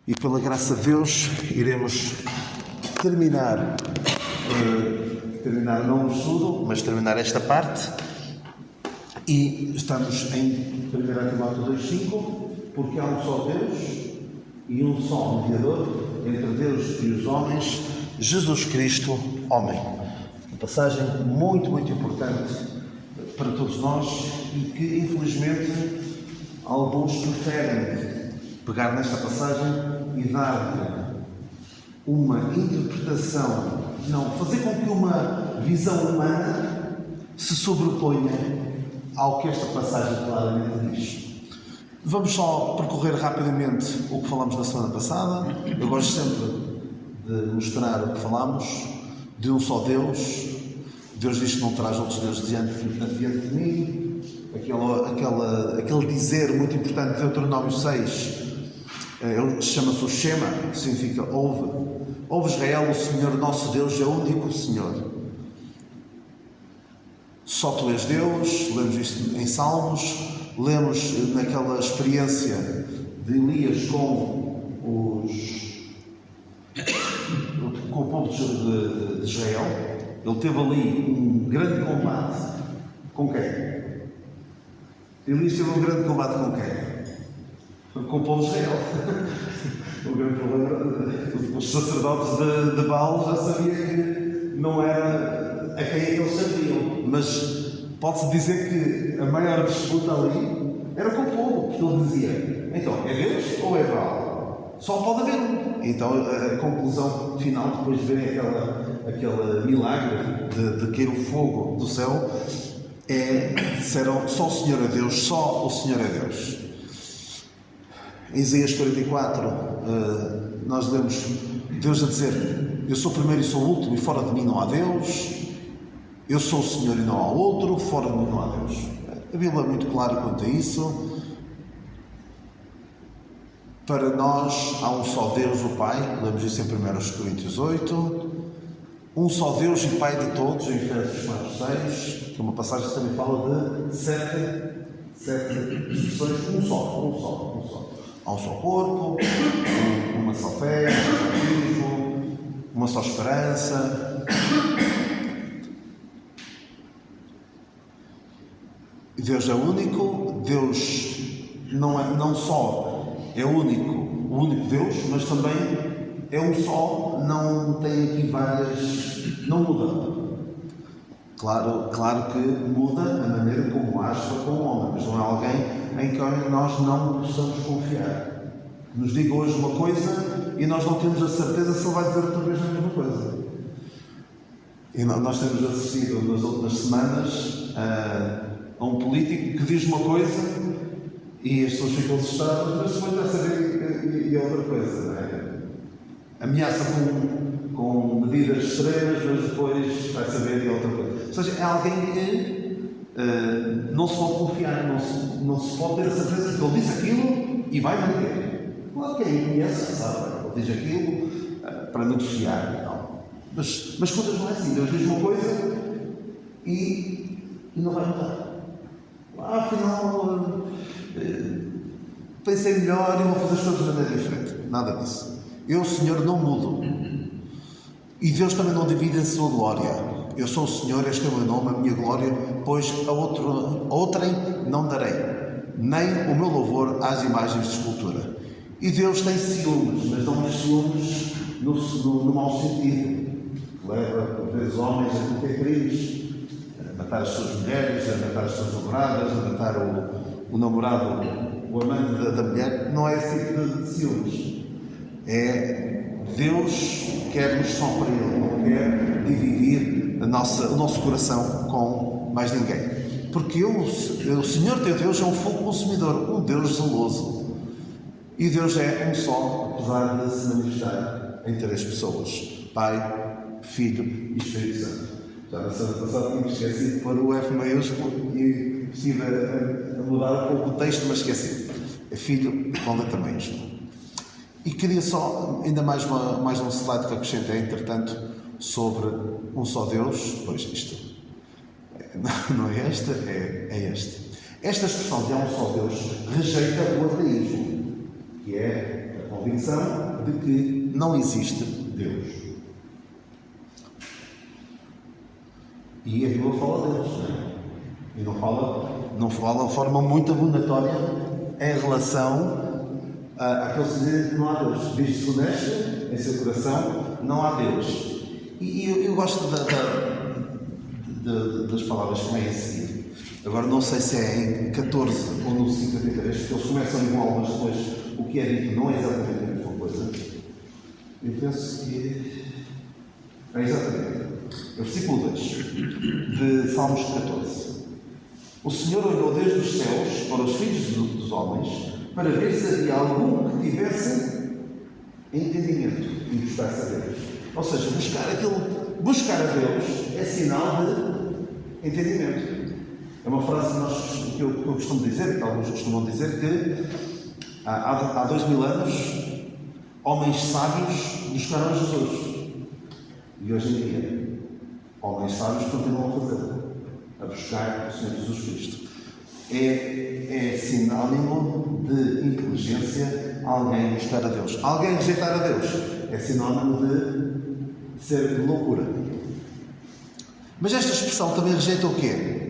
E pela graça de Deus iremos terminar não o estudo, mas terminar esta parte. E estamos em 1 Timóteo 2,5, porque há um só Deus e um só mediador entre Deus e os homens, Jesus Cristo, homem. Uma passagem muito, muito importante para todos nós e que, infelizmente, alguns preferem pegar nesta passagem e dar uma interpretação, não, fazer com que uma visão humana se sobreponha ao que esta passagem claramente diz. Vamos só percorrer rapidamente o que falamos na semana passada. Eu gosto sempre de mostrar o que falamos, de um só Deus. Deus diz que não traz outros deuses diante de mim. Aquele dizer muito importante de Deuteronômio 6, chama-se o Shema, que significa ouve. Ouve Israel, o Senhor nosso Deus é o único Senhor. Só tu és Deus. Lemos isto em Salmos, lemos naquela experiência de Elias com o povo de Israel. Ele teve ali um grande combate. Com quem? Elias teve um grande combate com quem? Com o povo de Israel. O grande problema, os sacerdotes de Baal já sabiam que não era a quem é que eles serviam. Mas pode-se dizer que a maior disputa ali era com o povo, porque ele dizia: então, é Deus ou é Baal? Só pode haver um. Então a conclusão final, depois de verem aquele milagre de cair o fogo do céu, disseram: só o Senhor é Deus, só o Senhor é Deus. Em Isaías 44, nós lemos Deus a dizer: eu sou o primeiro e sou o último, e fora de mim não há Deus. Eu sou o Senhor e não há outro, fora de mim não há Deus. A Bíblia é muito clara quanto a isso. Para nós há um só Deus, o Pai. Lemos isso em 1 Coríntios 8. Um só Deus e Pai de todos, em Efésios 4,6, que é uma passagem que também fala de sete expressões. Um só. Há um só corpo, uma só fé, um só batismo, uma só esperança. Deus é único. Deus não só é o único Deus, mas também é um só, não tem aqui várias, não muda. Claro que muda a maneira como age com o homem, mas não é alguém em que nós não possamos confiar. Nos diga hoje uma coisa e nós não temos a certeza se ele vai dizer outra vez a mesma coisa. E nós temos assistido nas últimas semanas a um político que diz uma coisa e as pessoas ficam assustadas, mas depois vai saber e é outra coisa. Não é? Ameaça com medidas extremas, mas depois vai saber e é outra coisa. Ou seja, é alguém que não se pode confiar, não se pode ter a certeza que ele diz aquilo e vai manter. Claro que quem conhece sabe, ele diz aquilo para negociar e tal. Mas com Deus não é assim. Deus diz uma coisa e não vai mudar. Afinal, pensei melhor e vou fazer as coisas de maneira diferente. Nada disso. Eu, o Senhor, não mudo. E Deus também não divide a sua glória. Eu sou o Senhor, este é o meu nome, a minha glória, pois a outrem não darei, nem o meu louvor às imagens de escultura. E Deus tem ciúmes, mas não os ciúmes no mau sentido. Leva, por vezes, homens a cometer crimes, a matar as suas mulheres, a matar as suas namoradas, a matar o namorado, o amante da mulher. Não é esse tipo de ciúmes. Deus quer-nos só para Ele, não quer dividir o nosso coração com mais ninguém. Porque o Senhor teu Deus é um fogo consumidor, um Deus zeloso. E Deus é um só, apesar de se manifestar em três pessoas: Pai, Filho e Espírito Santo. Já na semana passada tínhamos esquecido de pôr o F maiúsculo e estive a mudar um pouco o texto, mas esqueci. É Filho com letra maiúscula. E queria só, ainda mais um slide que acrescentei, entretanto, sobre um só Deus. Pois isto não é esta, é este. Esta expressão de há um só Deus rejeita o ateísmo, que é a convicção de que não existe Deus. E a Bíblia fala deles, não é? E não fala de forma muito abonatória em relação àqueles que dizem que não há Deus. Diz-se honesto em seu coração, não há Deus. E eu gosto das palavras que vêm a seguir. Agora não sei se é em 14 ou no 53, porque eles começam igual, mas depois o que é dito não é exatamente a mesma coisa. Eu penso que é exatamente. Versículo 2 de Salmos 14. O Senhor olhou desde os céus para os filhos dos homens para ver se havia algum que tivesse entendimento e buscasse a Deus. Ou seja, buscar a Deus é sinal de entendimento. É uma frase que eu costumo dizer, que alguns costumam dizer, que há 2000 anos homens sábios buscaram Jesus. E hoje em dia, homens sábios continuam a fazê-lo, a buscar o Senhor Jesus Cristo. É sinónimo de inteligência alguém buscar a Deus. Alguém rejeitar a Deus é sinónimo de ser loucura. Mas esta expressão também rejeita o quê?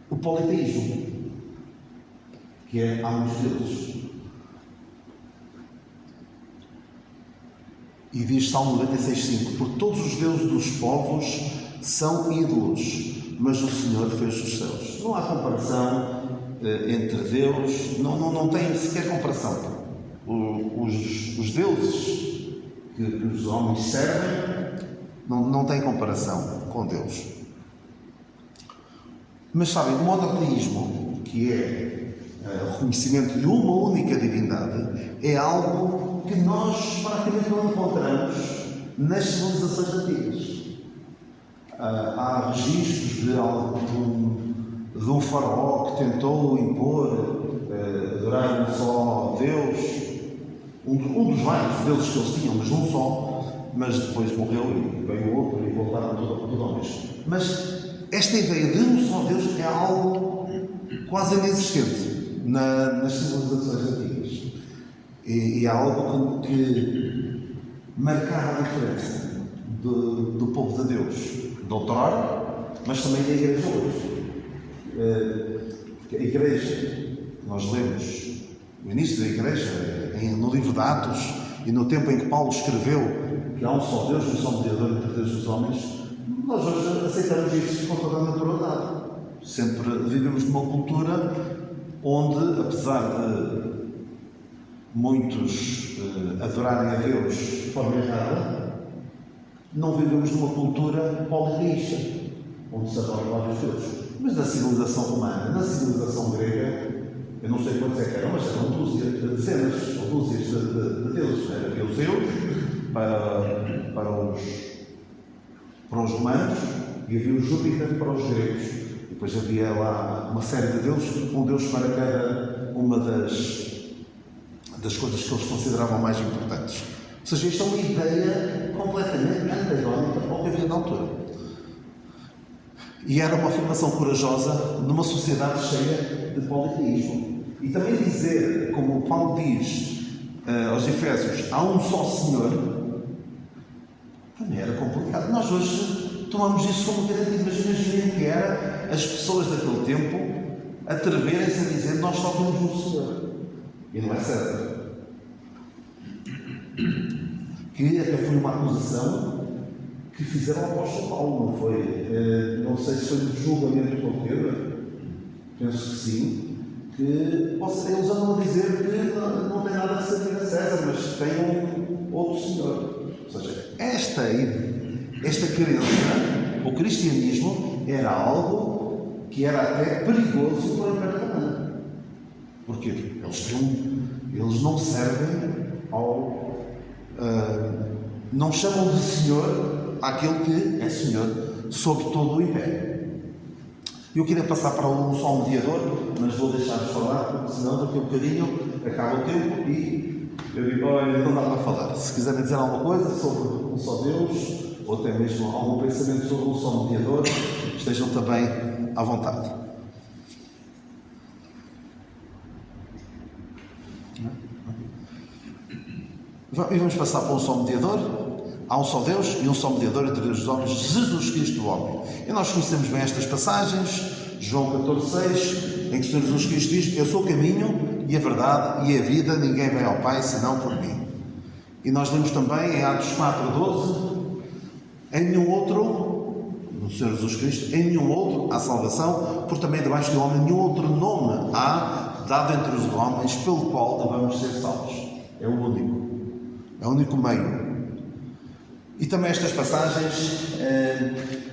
O politeísmo, que é há muitos deuses. E diz Salmo 96,5: por todos os deuses dos povos são ídolos, mas o Senhor fez os céus. Não há comparação entre Deus, não tem sequer comparação. Os deuses que os homens servem não têm comparação com Deus. Mas sabem, o monoteísmo, que é o reconhecimento de uma única divindade, é algo que nós praticamente não encontramos nas civilizações antigas. Há registros de um faraó que tentou impor, adorar um só Deus, um dos vários deuses que eles tinham, mas um só, mas depois morreu e veio outro e voltaram tudo ao mesmo. Mas esta ideia de um só Deus é algo quase inexistente nas civilizações antigas. E é algo que marcava a diferença do povo de Deus, de outrora, mas também da Igreja hoje. A Igreja, nós lemos o início da Igreja, no livro de Atos, e no tempo em que Paulo escreveu que há um só Deus, um só mediador entre Deus e os homens, nós hoje aceitamos isso com toda a naturalidade. Sempre vivemos numa cultura onde, apesar de muitos adorarem a Deus de forma errada, não vivemos numa cultura politeísta, onde se adoram vários deuses. Mas na civilização romana, na civilização grega, eu não sei quantos é que eram, mas eram dezenas ou dúzias de deuses. Era Deus para os romanos e havia o Júpiter para os gregos. E depois havia lá uma série de deuses, um deus para cada uma das coisas que eles consideravam mais importantes. Ou seja, isto é uma ideia completamente antagónica ao que havia na altura. E era uma afirmação corajosa numa sociedade cheia de politeísmo. E também dizer, como Paulo diz aos Efésios, há um só Senhor, também era complicado. Nós hoje tomamos isso como garantido, mas imaginem que era as pessoas daquele tempo atreverem-se a dizer nós só temos um Senhor. E não é certo. Que até foi uma acusação que fizeram ao apóstolo Paulo, não foi? Não sei se foi de julgamento que ele teve, penso que sim, que eles andam a dizer que não tem nada a servir a César, mas tem outro Senhor. Ou seja, esta crença, o cristianismo, era algo que era até perigoso para o Império Romano. Porquê? Eles não servem não chamam de Senhor àquele que é Senhor sobre todo o Império. Eu queria passar para um só mediador, mas vou deixar-vos falar, porque senão daqui a um bocadinho acaba o tempo e eu digo, olha, não dá para falar. Se quiserem dizer alguma coisa sobre um só Deus, ou até mesmo algum pensamento sobre um só mediador, estejam também à vontade. E vamos passar para um só mediador. Há um só Deus e um só mediador entre Deus e os homens, Jesus Cristo o homem. E nós conhecemos bem estas passagens, João 14,6, em que o Senhor Jesus Cristo diz: eu sou o caminho e a verdade e a vida, ninguém vem ao Pai senão por mim. E nós lemos também em Atos 4,12, em nenhum outro, no Senhor Jesus Cristo, em nenhum outro há salvação, por também debaixo do homem nenhum outro nome há dado entre os homens pelo qual devemos ser salvos. É o único meio. E também estas passagens,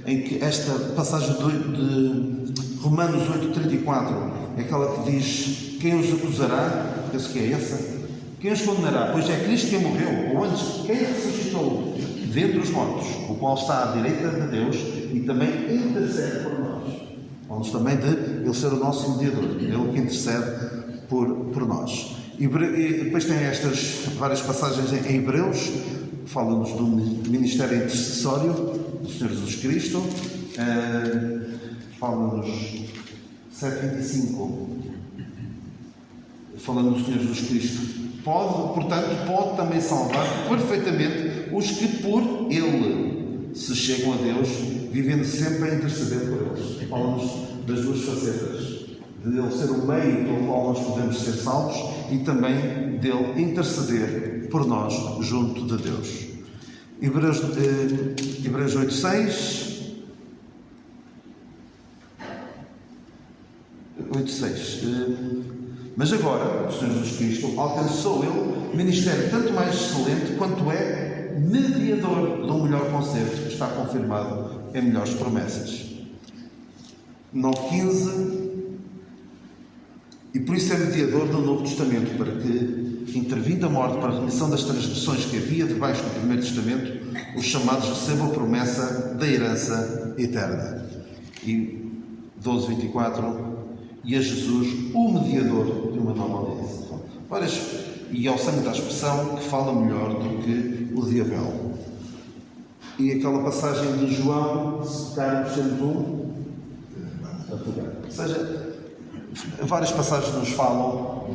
em que esta passagem de Romanos 8,34, é aquela que diz: quem os acusará? Penso que é essa. Quem os condenará? Pois é Cristo quem morreu, ou antes, quem ressuscitou dentre os mortos, o qual está à direita de Deus e também intercede por nós. Falamos também de Ele ser o nosso mediador, Ele que intercede por nós. E depois tem estas várias passagens em Hebreus, fala-nos do ministério intercessório do Senhor Jesus Cristo, fala-nos 7,25, falando do Senhor Jesus Cristo. Pode também salvar perfeitamente os que por Ele se chegam a Deus, vivendo sempre a interceder por eles. Fala-nos das duas facetas, de Ele ser o meio pelo qual nós podemos ser salvos e também dele interceder por nós junto de Deus. Hebreus 8,6. Mas agora, o Senhor Jesus Cristo alcançou Ele ministério tanto mais excelente quanto é mediador de um melhor concerto que está confirmado em melhores promessas. 9,15. E por isso é mediador do Novo Testamento, para que, intervindo a morte para a remissão das transgressões que havia debaixo do Primeiro Testamento, os chamados recebam a promessa da herança eterna. E 12,24. E a Jesus, o mediador de uma nova aliança. E ao sangue da expressão, que fala melhor do que o de Abel. E aquela passagem de João, se tocarmos sempre ou seja, várias passagens nos falam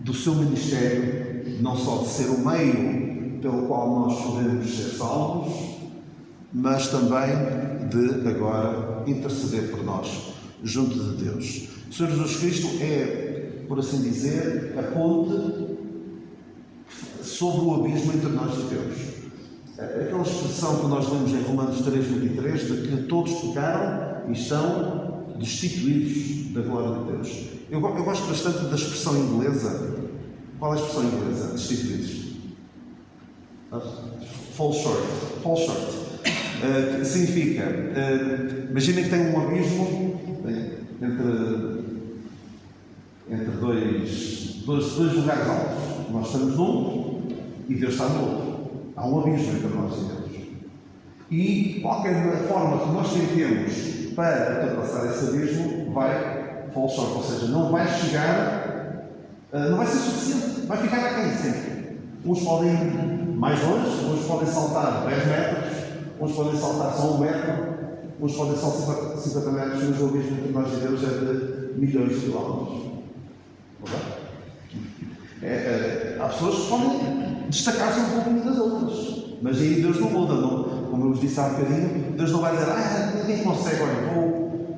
do seu ministério, não só de ser o meio pelo qual nós podemos ser salvos, mas também de agora interceder por nós junto de Deus. O Senhor Jesus Cristo é, por assim dizer, a ponte sobre o abismo entre nós e Deus. Aquela expressão que nós lemos em Romanos 3,23, de que todos pecaram e estão destituídos da glória de Deus. Eu gosto bastante da expressão inglesa. Qual é a expressão inglesa? Destituídos. Fall short. Que significa, imaginem que tem um abismo entre dois lugares altos. Nós estamos num e Deus está no outro. Há um abismo entre nós e Deus. E qualquer forma que nós tentemos para ultrapassar esse abismo vai fall short, ou seja, não vai chegar, não vai ser suficiente, vai ficar aqui sempre. Uns podem ir mais longe, uns podem saltar 10 metros, uns podem saltar só 1 metro, uns podem saltar 50 metros, mas o abismo entre nós e Deus é de milhões de quilómetros. Há pessoas que podem destacar-se um pouco das outras, mas aí Deus não muda, não. Como eu vos disse há bocadinho, Deus não vai dizer: ninguém consegue, olha,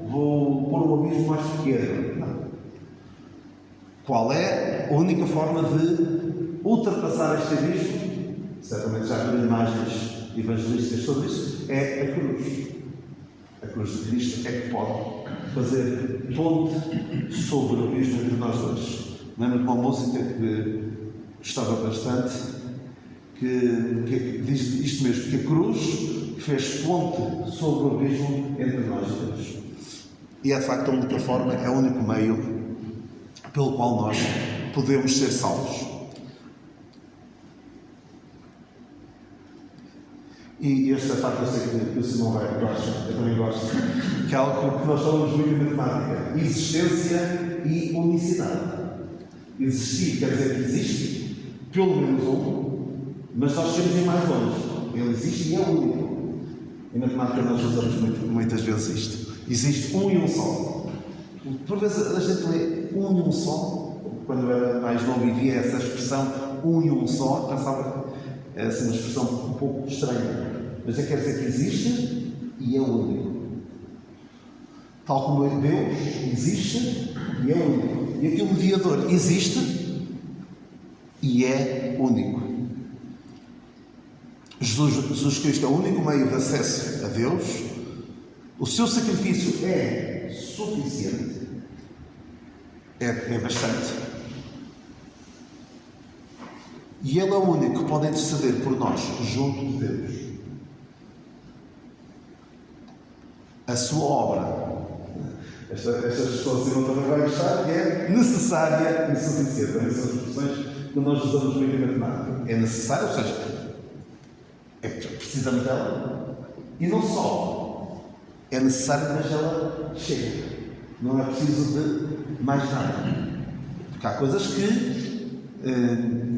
vou pôr um abismo mais pequeno. Não. Qual é a única forma de ultrapassar este abismo? Certamente já viram imagens evangelísticas sobre isso. É a cruz. A cruz de Cristo é que pode fazer ponte sobre o abismo entre nós dois. Lembro de uma música que gostava bastante, que diz isto mesmo, que a cruz fez ponte sobre o abismo entre nós e Deus. E é de facto a única forma, é o único meio pelo qual nós podemos ser salvos. E esta parte eu sei que o Simão gosta, eu também gosto, que é algo que nós falamos muito em matemática: existência e unicidade. Existir quer dizer que existe pelo menos um, mas nós temos ir mais longe. Ele existe e é único. Em matemática nós usamos muitas vezes isto. Existe um e um só. Por vezes a gente lê um e um só. Quando eu era mais novo e via essa expressão, um e um só, pensava, é assim uma expressão um pouco estranha, mas quer dizer que existe e é único. Tal como Deus existe e é único. E aqui o mediador existe e é único. Jesus Cristo é o único meio de acesso a Deus. O seu sacrifício é suficiente. É bastante. E Ele é o único que pode interceder por nós junto de Deus. A sua obra, esta expressão assim também vai gostar, que é necessária e suficiente. Também são expressões que nós usamos muito em matemática. É necessário, ou seja, precisamos dela. E não só é necessário, mas ela chega. Não é preciso de mais nada. Porque há coisas que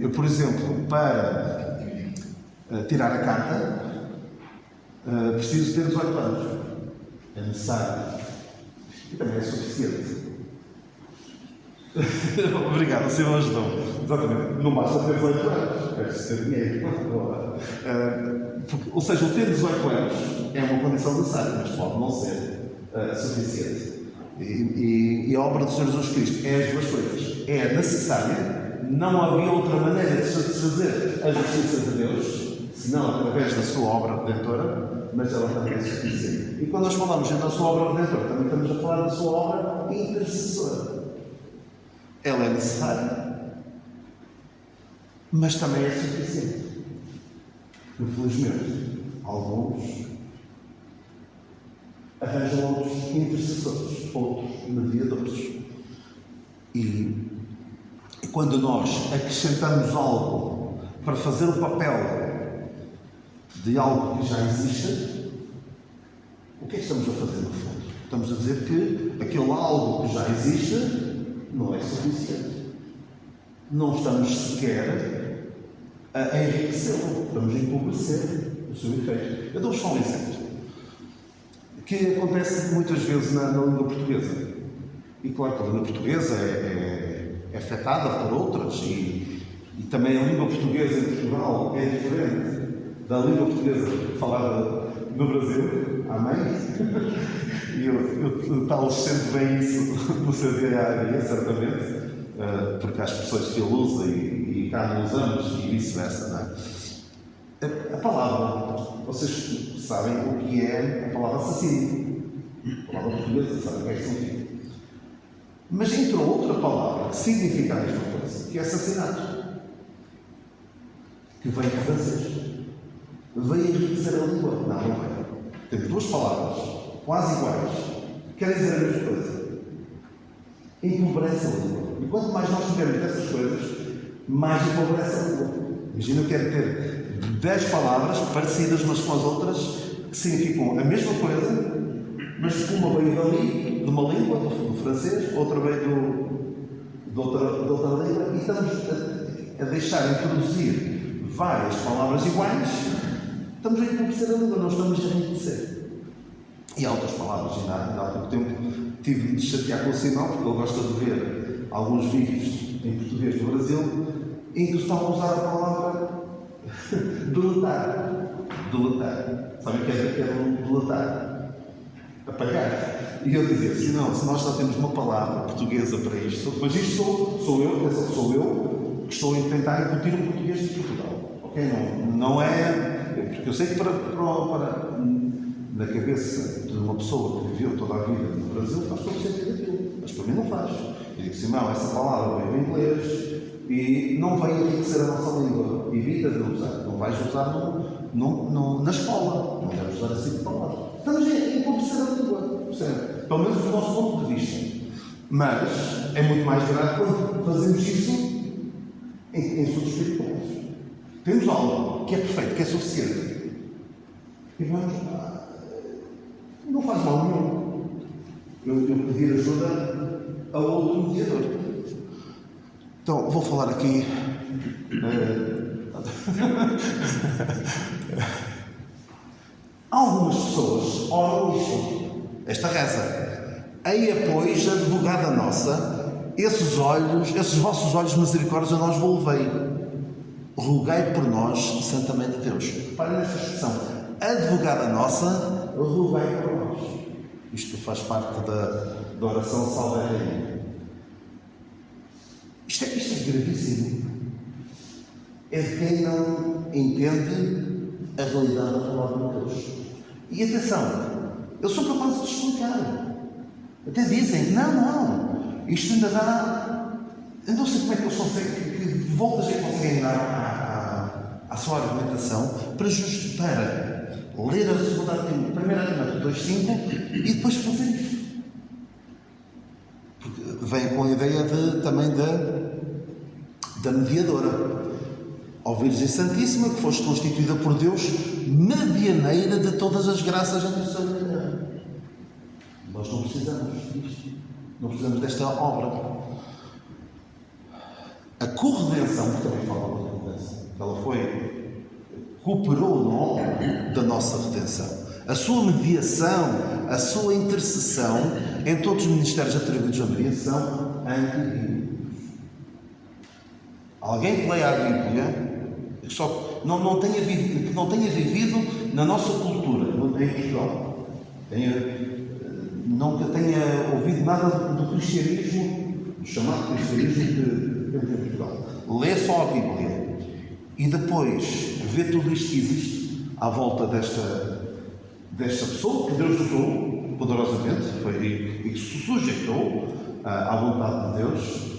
eu, por exemplo, para tirar a carta, preciso ter 18 anos. É necessário. E também é suficiente. Obrigado, o Senhor ajudou. Exatamente. Não basta ter 18 anos. É preciso ter dinheiro. Ou seja, o ter 18 anos é uma condição necessária, mas pode não ser suficiente. E a obra do Senhor Jesus Cristo é as duas coisas. É necessária. Não havia outra maneira de satisfazer a justiça de Deus, senão através da sua obra redentora, mas ela também é suficiente. E quando nós falamos da sua obra redentora, também estamos a falar da sua obra intercessora. Ela é necessária, mas também é suficiente. Infelizmente, alguns arranjam outros intercessores, outros mediadores. E quando nós acrescentamos algo para fazer o papel de algo que já existe, o que é que estamos a fazer no fundo? Estamos a dizer que aquele algo que já existe não é suficiente. Não estamos sequer a enriquecê-lo, estamos a empobrecer o seu efeito. Eu dou-vos só um exemplo que acontece muitas vezes na língua portuguesa. E claro que a língua portuguesa é afetada por outras e também a língua portuguesa em Portugal é diferente da língua portuguesa falada no Brasil. Amém? E eu tal sempre bem isso no seu dia a dia, certamente, porque há expressões que ele usa e cá não usamos e vice-versa, não é? A palavra, vocês sabem o que é a palavra assassino. A palavra portuguesa, sabem o que é que significa. Mas entrou outra palavra que significa a mesma coisa, que é assassinato, que vem do francês. Veio enriquecer a língua. Não veio. Tem duas palavras, quase iguais, que querem dizer a mesma coisa. Empobrece a língua. E quanto mais nós tivermos dessas coisas, mais empobrece a língua. Imagina, eu quero ter 10 palavras parecidas umas com as outras, que significam a mesma coisa, mas uma veio dali, de uma língua, do francês, outra veio de outra língua, e estamos a deixar introduzir várias palavras iguais, estamos a empobrecer a língua, não estamos a enriquecer. E há outras palavras, ainda há pouco tempo tive de chatear com o Simão, porque ele gosta de ver alguns vídeos em português do Brasil, em que estão a usar a palavra deletar. Deletar. Sabem o que é deletar? Apagar. E eu dizia, se nós só temos uma palavra portuguesa para isto, mas isto sou eu que estou a tentar incutir o português de Portugal. Ok? Não é. Porque eu sei que na cabeça de uma pessoa que viveu toda a vida no Brasil faz todo sentido aquilo. Mas para mim não faz. Eu digo, Simão, essa palavra veio em inglês e não vai enriquecer a nossa língua. Evita de usar. Não vais usar na escola. Não deves usar esse tipo de palavra. Estamos a empobrecer a língua. Percebe? Pelo menos do nosso ponto de vista. Mas é muito mais grave quando fazemos isso em assuntos espirituais. Temos algo que é perfeito, que é suficiente. E vamos. Não faz mal nenhum. Eu pedir ajuda a outro mediador. Então, vou falar aqui. Algumas pessoas oram isto, esta reza. Eia, pois, advogada nossa, esses vossos olhos misericórdia nós volvei. rogai por nós, Santa Mãe de Deus. Reparem nesta expressão, advogada nossa, rogai por nós. Isto faz parte da oração Salve a Rainha. Isto é gravíssimo. É de quem não entende a realidade da palavra de Deus. E atenção, eles são capazes de explicar. Até dizem, não, isto ainda dá... Eu não sei como é que eles conseguem, que voltas é que conseguem dar à sua argumentação para ler a segunda primeira Timóteo 2,5 e depois fazer isto. Porque vem com a ideia também da mediadora. Ó Virgem Santíssima, que foste constituída por Deus, medianeira de todas as graças entre o Senhor e a mulher. Nós não precisamos disto. Não precisamos desta obra. A corredenção, que também fala da corredenção, ela cooperou no nome da nossa redenção. A sua mediação, a sua intercessão em todos os ministérios atribuídos a Maria são anti-bíblicos. Alguém que leia a Bíblia que não tenha vivido na nossa cultura, em Portugal, nunca tenha ouvido nada do cristianismo, do chamado cristianismo que temos em Portugal. Lê só a Bíblia e depois vê tudo isto que existe à volta desta pessoa que Deus usou poderosamente e que se sujeitou à vontade de Deus,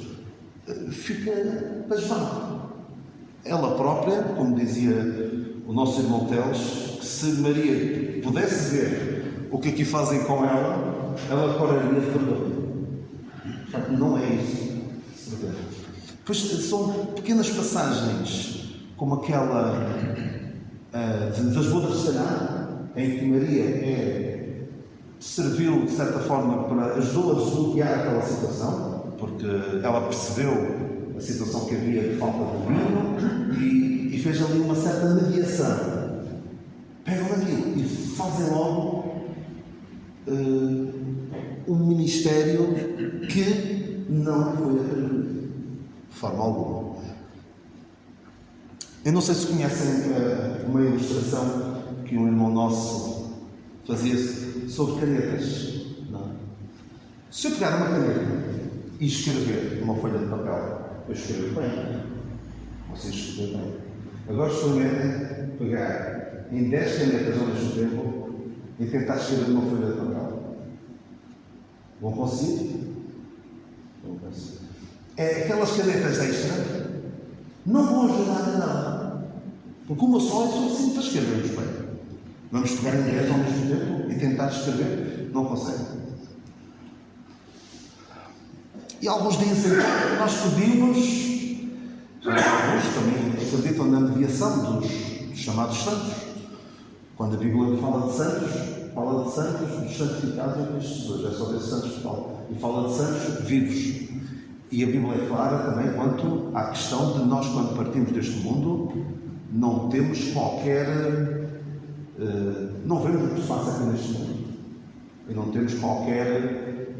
fica pasmado. Ela própria, como dizia o nosso irmão Teles, que se Maria pudesse ver o que aqui fazem com ela, ela coraria de vergonha. De facto, não é isso. Pois são pequenas passagens, como aquela das bodas de Caná, em que Maria serviu, de certa forma, ajudou a desbloquear aquela situação, porque ela percebeu a situação que havia de falta de vinho e fez ali uma certa mediação. Pegam aquilo e fazem logo um ministério que não foi atribuído de forma alguma. Eu não sei se conhecem uma ilustração que um irmão nosso fazia sobre canetas. Não? Se eu pegar uma caneta e escrever numa folha de papel, eu escrevo bem. Vocês escrevem bem. Agora experimentem pegar em 10 canetas ao mesmo tempo e tentar escrever numa folha de papel. Vão conseguir? Vão conseguir. Aquelas canetas extra não vão ajudar a nada. Porque uma só é suficiente para escrevermos bem. Vamos pegar em 10 ao mesmo tempo e tentar escrever, não conseguem. E alguns dizem, nós pedimos, alguns também acreditam na mediação dos chamados santos. Quando a Bíblia fala de santos dos santificados em Cristo Jesus, é só desses santos que fala. E fala de santos vivos. E a Bíblia é clara também quanto à questão de nós, quando partimos deste mundo, não temos qualquer... não vemos o que se passa aqui neste mundo. E não temos qualquer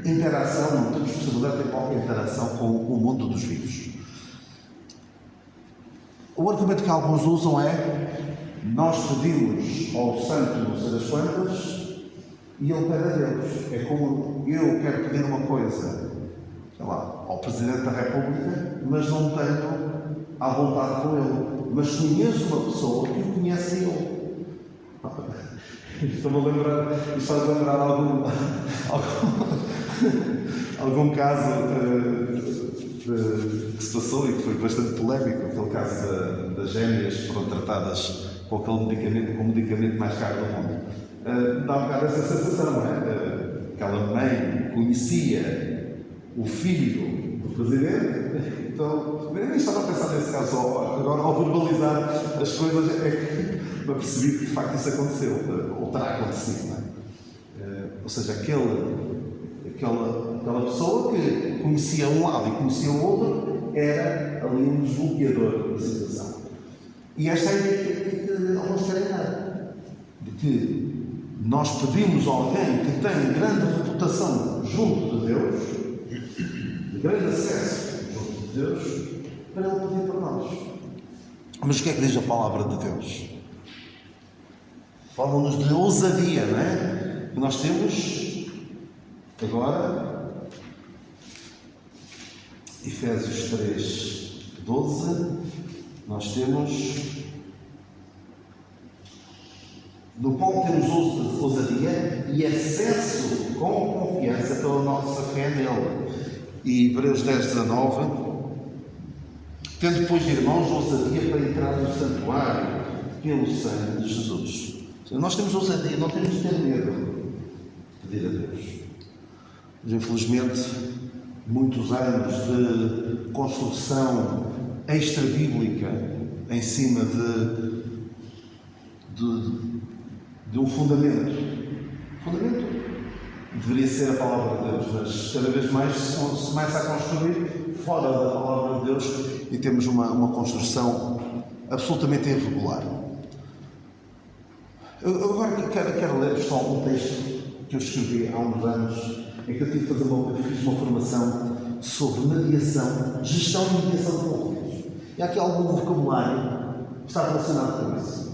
interação, não temos possibilidade de ter qualquer interação com o mundo dos vivos. O argumento que alguns usam é: nós pedimos ao santo não sei das quantas e ele pede a Deus. É como eu quero pedir uma coisa, sei lá, ao Presidente da República, mas não tenho à vontade com ele. Mas conheço uma pessoa que o conhece a ele. Estou-me a lembrar, isto faz lembrar algum caso que se passou e que foi bastante polémico, aquele caso das gêmeas que foram tratadas com aquele medicamento, com o medicamento mais caro do mundo. Dá um bocado essa sensação, não é? Aquela mãe conhecia o filho do Presidente, então eu nem estava a pensar nesse caso, agora ao verbalizar as coisas é que me apercebi que de facto isso aconteceu, ou terá acontecido, não é? Ou seja, aquela pessoa que conhecia um lado e conhecia o outro era ali um desbloqueador da situação. E esta é a ideia que alguns querem dar, de que nós pedimos a alguém que tem grande reputação junto de Deus, de grande acesso junto de Deus, para ele pedir para nós. Mas o que é que diz a palavra de Deus? Fala-nos de ousadia, não é? E nós temos agora Efésios 3:12, nós temos, no qual temos ousadia e acesso com confiança pela nossa fé nele. E Hebreus 10:19, tendo, pois, irmãos, ousadia para entrar no santuário pelo sangue de Jesus. Nós temos ousadia, não temos de ter medo de pedir a Deus. Mas, infelizmente, muitos anos de construção extra-bíblica em cima de um fundamento. O fundamento deveria ser a palavra de Deus, mas cada vez mais se começa a construir fora da palavra de Deus e temos uma construção absolutamente irregular. Eu agora quero ler só um texto que eu escrevi há uns anos, em que eu tive que fazer fiz uma formação sobre mediação, gestão e mediação de conflitos. E há aqui algum vocabulário que está relacionado com isso.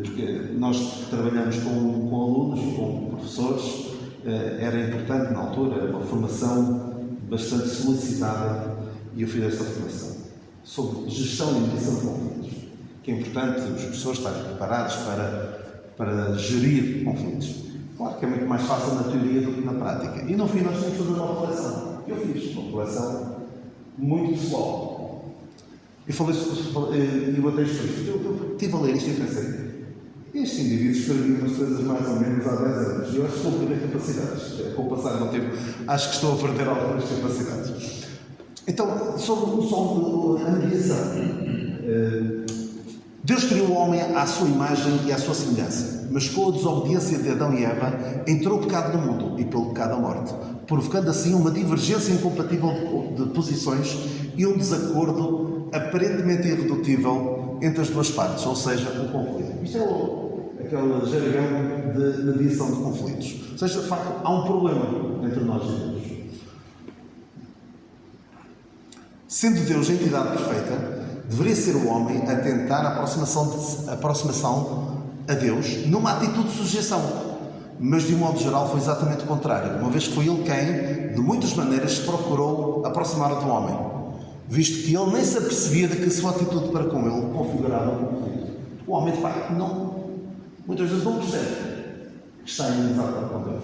Porque nós trabalhamos com alunos, com professores, era importante na altura, era uma formação bastante solicitada e eu fiz esta formação sobre gestão e mediação de conflitos, que é importante os professores estarem preparados para gerir conflitos. Claro que é muito mais fácil na teoria do que na prática. E no fim nós temos que fazer uma reflexão. Eu fiz uma reflexão muito pessoal. E falei e botei isto. Eu estive a ler isto e pensei, este indivíduo escrevia umas coisas mais ou menos há 10 anos. E eu acho que estou a perder capacidades. Com o passar do tempo, acho que estou a perder algumas capacidades. Então, sobre o som da mediação. Deus criou o homem à sua imagem e à sua semelhança, mas com a desobediência de Adão e Eva entrou o pecado no mundo e pelo pecado a morte, provocando assim uma divergência incompatível de posições e um desacordo aparentemente irredutível entre as duas partes, ou seja, o conflito. Isto é aquele jargão de mediação de conflitos. Ou seja, de facto, há um problema entre nós e Deus. Sendo Deus a entidade perfeita, deveria ser o homem a tentar a aproximação a Deus numa atitude de sujeição. Mas, de um modo geral, foi exatamente o contrário, uma vez que foi ele quem, de muitas maneiras, se procurou aproximar do homem, visto que ele nem se apercebia de que a sua atitude para com ele configurava um conflito. O homem, de facto, muitas vezes não percebe que está em inimizade com Deus.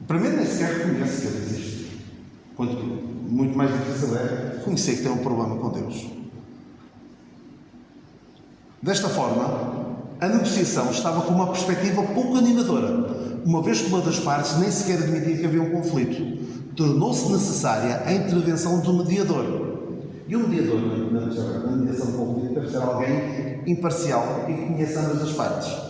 Primeiro, nem sequer reconhece que ele existe. Quanto muito mais difícil é conhecer que tem um problema com Deus. Desta forma, a negociação estava com uma perspectiva pouco animadora, uma vez que uma das partes nem sequer admitia que havia um conflito. Tornou-se necessária a intervenção do mediador. E o mediador, na mediação de conflito, deve ser alguém imparcial e que conheça ambas as partes.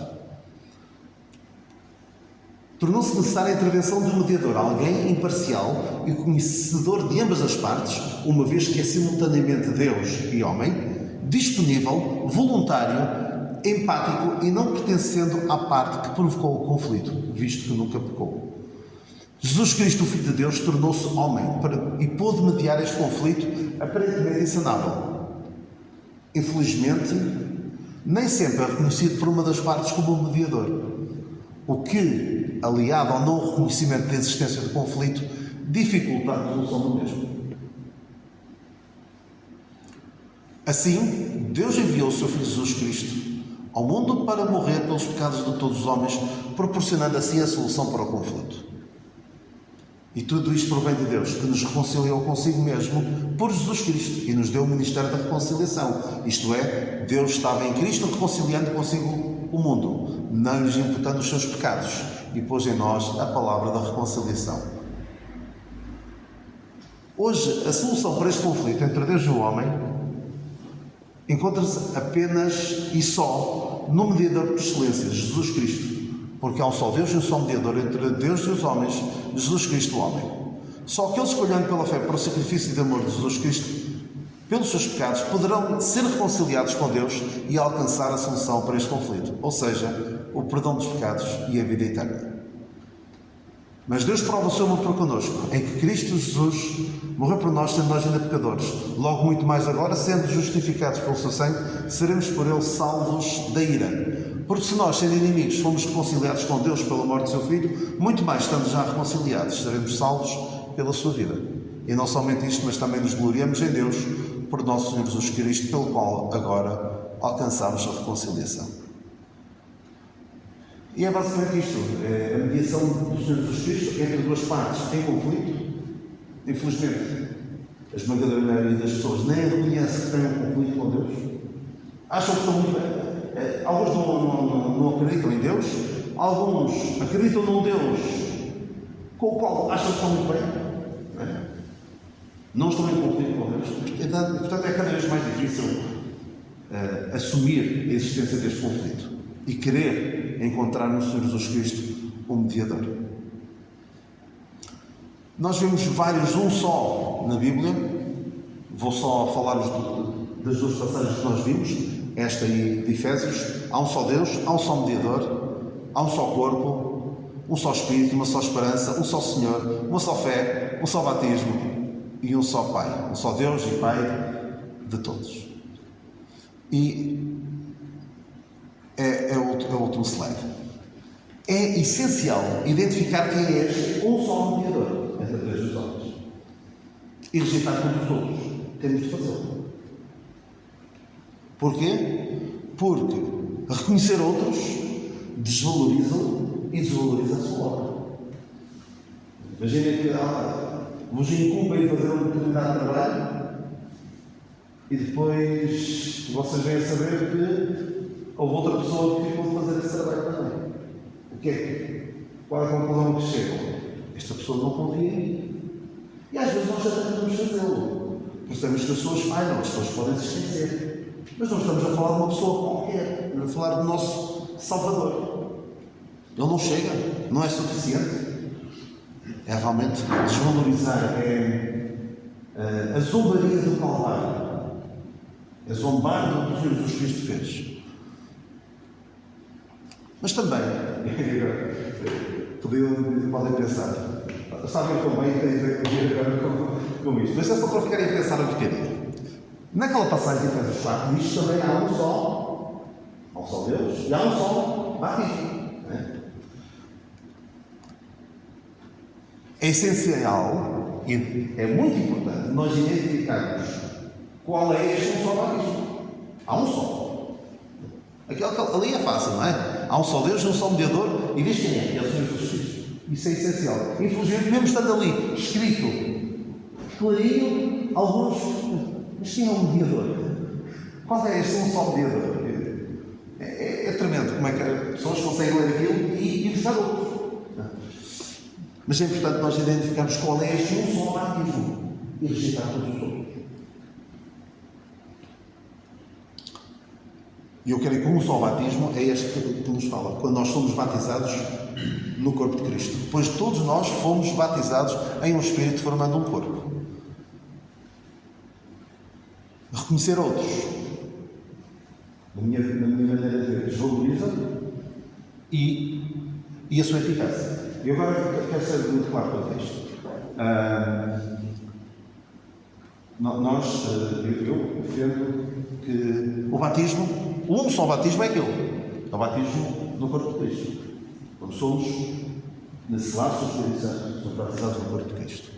Tornou-se necessária a intervenção do mediador, alguém imparcial e conhecedor de ambas as partes, uma vez que é simultaneamente Deus e homem, disponível, voluntário, empático e não pertencendo à parte que provocou o conflito, visto que nunca pecou. Jesus Cristo, o Filho de Deus, tornou-se homem e pôde mediar este conflito aparentemente insanável. Infelizmente, nem sempre é reconhecido por uma das partes como mediador, o que, aliado ao não reconhecimento da existência do conflito, dificulta a resolução do mesmo. Assim, Deus enviou o seu Filho Jesus Cristo ao mundo para morrer pelos pecados de todos os homens, proporcionando assim a solução para o conflito. E tudo isto provém de Deus, que nos reconciliou consigo mesmo por Jesus Cristo e nos deu o ministério da reconciliação. Isto é, Deus estava em Cristo reconciliando consigo o mundo, não lhes imputando os seus pecados, e pôs em nós a palavra da reconciliação. Hoje, a solução para este conflito entre Deus e o homem encontra-se apenas e só no mediador por excelência, Jesus Cristo. Porque há um só Deus e um só mediador entre Deus e os homens, Jesus Cristo, o homem. Só aqueles que, olhando pela fé para o sacrifício de amor de Jesus Cristo, pelos seus pecados, poderão ser reconciliados com Deus e alcançar a solução para este conflito, ou seja, o perdão dos pecados e a vida eterna. Mas Deus prova o seu amor para connosco, em que Cristo Jesus morreu por nós, sendo nós ainda pecadores. Logo, muito mais agora, sendo justificados pelo seu sangue, seremos por ele salvos da ira. Porque se nós, sendo inimigos, fomos reconciliados com Deus pela morte do seu Filho, muito mais, estando já reconciliados, seremos salvos pela sua vida. E não somente isto, mas também nos gloriamos em Deus, por nosso Senhor Jesus Cristo, pelo qual agora alcançamos a reconciliação. E é basicamente isto, é a mediação do Senhor Jesus Cristo entre duas partes em conflito. Infelizmente, a esmagadora maioria das pessoas nem reconhece que têm um conflito com Deus. Acham que estão muito bem. Alguns não acreditam em Deus, alguns acreditam num Deus com o qual acham que estão muito bem. Não estão em conflito com Deus. Portanto, é cada vez mais difícil assumir a existência deste conflito e querer encontrar no Senhor Jesus Cristo o mediador. Nós vemos vários um só na Bíblia. Vou só falar-vos das duas passagens que nós vimos, esta aí de Efésios. Há um só Deus, há um só mediador, há um só corpo, um só Espírito, uma só esperança, um só Senhor, uma só fé, um só batismo e um só Pai. Um só Deus e Pai de todos. E é o último slide. É essencial identificar quem é este um só mediador entre três dos homens e rejeitar todos os outros. Temos de fazê-lo. Porquê? Porque reconhecer outros desvaloriza-o e desvaloriza a sua obra. Imaginem que vos incumbem de fazer um determinado trabalho e depois vocês vêm a saber que houve outra pessoa que ficou de fazer esse trabalho também. O que é? Qual é a conclusão que chegam? Esta pessoa não confia em mim. E às vezes nós até tentamos fazê-lo. Percebemos que as pessoas falham, as pessoas podem se esquecer. Mas não estamos a falar de uma pessoa qualquer, estamos a falar do nosso Salvador. Ele não chega, não é suficiente. É realmente desvalorizar, a zombaria do Calvário. É zombar do que o Senhor Jesus Cristo fez. Mas também, podem pensar, sabem como bem tem a ver agora com isto, mas é só para ficarem a pensar um bocadinho. Naquela passagem de Efésios 4, diz também há um só Deus e há um só batismo. É essencial e é muito importante nós identificarmos qual é este um só batismo. Há um só. Ali é fácil, não é? Há um só Deus e um só mediador e diz quem é? É o Senhor Jesus Cristo. Isso é essencial. Infelizmente, mesmo estando ali escrito clarinho, alguns mas quem é um mediador? Qual é este um só mediador? É tremendo como é que as pessoas conseguem ler aquilo e buscar outros. Mas é importante nós identificarmos qual é este um só batismo e rejeitar todos os outros. E eu creio que um só batismo é este que nos fala, quando nós somos batizados no corpo de Cristo. Pois todos nós fomos batizados em um Espírito formando um corpo. Reconhecer outros, na minha maneira de ver, desvaloriza e a sua eficácia. E agora quero ser muito claro quanto a isto. Eu defendo que o batismo, o um só batismo é aquele. É o batismo no corpo de Cristo. Quando somos necessários do Espírito Santo, somos batizados no corpo de Cristo.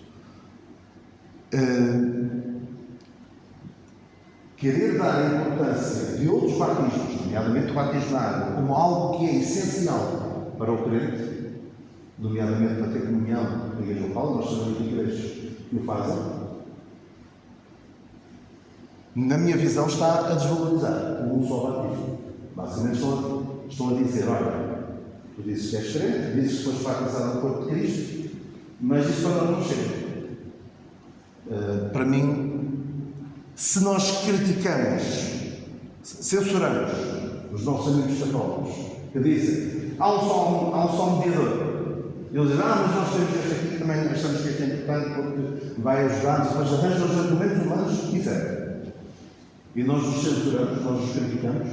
Querer dar a importância de outros batismos, nomeadamente o batismo na água, como algo que é essencial para o crente, nomeadamente para ter comunhão com a Igreja local, nós sabemos que igrejas que o fazem, na minha visão está a desvalorizar o um só batismo. Basicamente estão a dizer, olha, tu dizes que és crente, dizes que foste batizado no corpo de Cristo, mas isso para nós não chega. Para mim, se nós criticamos, censuramos os nossos amigos católicos que dizem há um só mediador, eles dizem, mas nós temos este aqui, também achamos que este é importante porque vai ajudar-nos, mas arranjam os argumentos humanos que quiserem. E nós nos censuramos, nós nos criticamos.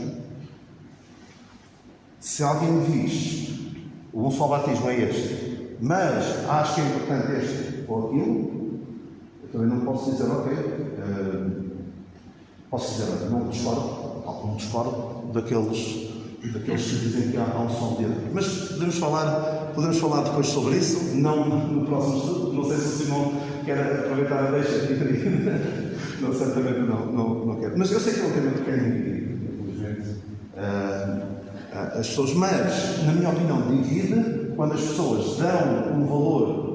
Se alguém diz o um só batismo é este, Mas acho que é importante este ou aquilo. Eu também não posso dizer, ok, posso dizer, olha, não discordo daqueles que dizem que há um som de Deus. Mas podemos falar depois sobre isso, não no próximo estudo. Não sei se o Simão quer aproveitar a deixa aqui. Não, certamente não quero. Mas eu sei que é um tema que querem dividir, infelizmente, as pessoas. Mas, na minha opinião, divide quando as pessoas dão um valor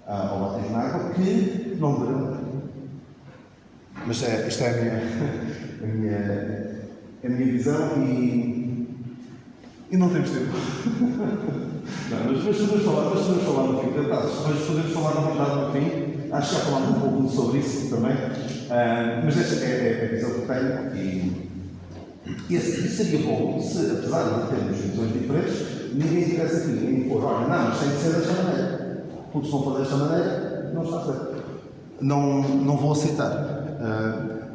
ao batismo na água que não deverão. Mas isto é a minha visão e não temos tempo. Não, mas podemos falar no fim. Mas podemos falar na verdade no fim. Acho que já falámos um pouco sobre isso também. Mas esta é a visão que tenho. E seria bom se, apesar de termos visões diferentes, ninguém tivesse aqui em pôr, olha, não, mas tem de ser desta maneira. Porque se não for desta maneira, não está certo. Não vou aceitar.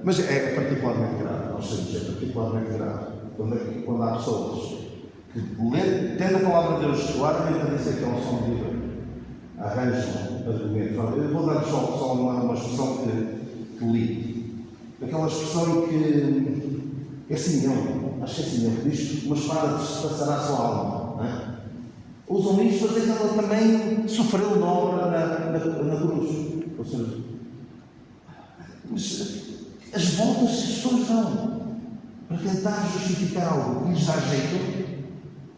Mas é particularmente grave, nós sabemos, é particularmente grave quando há pessoas que, tendo a palavra de Deus claramente a dizer que é um som de Deus, arranjam argumentos. Eu vou dar só uma expressão que li. Aquela expressão que é Simeão, acho que é Simeão que diz: uma espada despassará a sua alma. Não é? Usam isto para dizer que ela também sofreu na obra na cruz. Ou seja, mas as voltas que as pessoas dão para tentar justificar algo que lhes dá jeito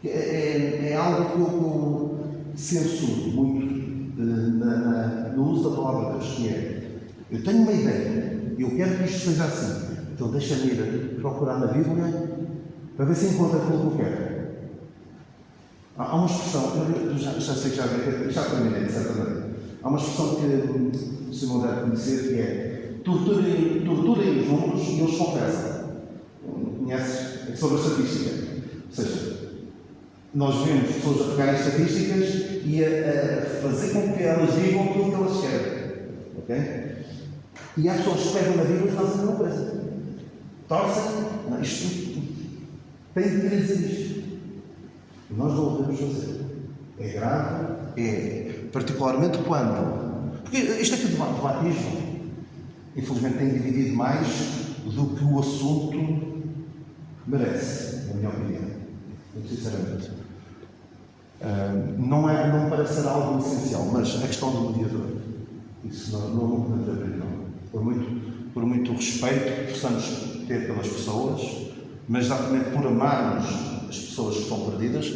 é algo que eu censuro muito no uso da palavra de Deus, que é: eu tenho uma ideia, eu quero que isto seja assim, então deixa-me ir procurar na Bíblia para ver se encontro aquilo que eu quero. Há uma expressão, eu já sei que já terminei, de certa maneira. Há uma expressão que o Simão deve conhecer, que é: torturem os números e eles confessam. Conheces? É sobre a estatística. Ou seja, nós vemos pessoas a pegar as estatísticas e a fazer com que elas digam aquilo que elas querem. Ok? E há pessoas que pegam na Bíblia e fazem a mesma coisa. Torcem. Não, isto tem de querer dizer isto. E nós não o devemos fazer. É grave, particularmente quando. Porque isto aqui do batismo, infelizmente, tem dividido mais do que o assunto merece, na minha opinião. Muito sinceramente. Não me parece ser algo essencial, mas a questão do mediador, isso não podemos abrir, não. Por muito respeito que possamos ter pelas pessoas, mas exatamente por amarmos as pessoas que estão perdidas,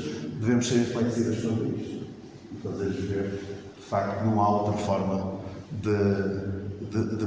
devemos ser inflexíveis sobre isto e fazer-lhes ver, de facto, não há outra forma de